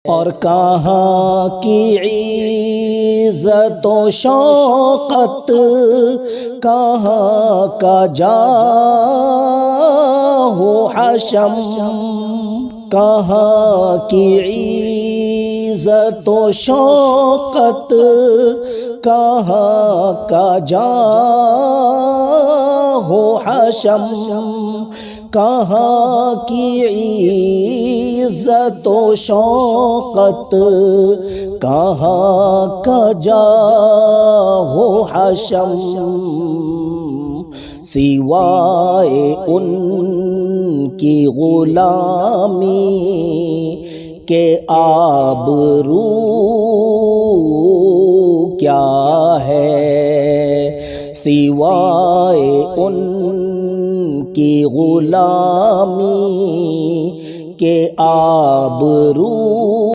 اور کہاں کی عزت و شوقت، کہاں کا جاہ و حشم، کہاں کی عزت و شوقت، کہاں کا جاہ و حشم، کہاں کی عزت و شوقت، کہاں کا جاہ و حشم، سوائے ان کی غلامی کے آبرو کیا ہے، سوائے ان کی غلامی کے آبرو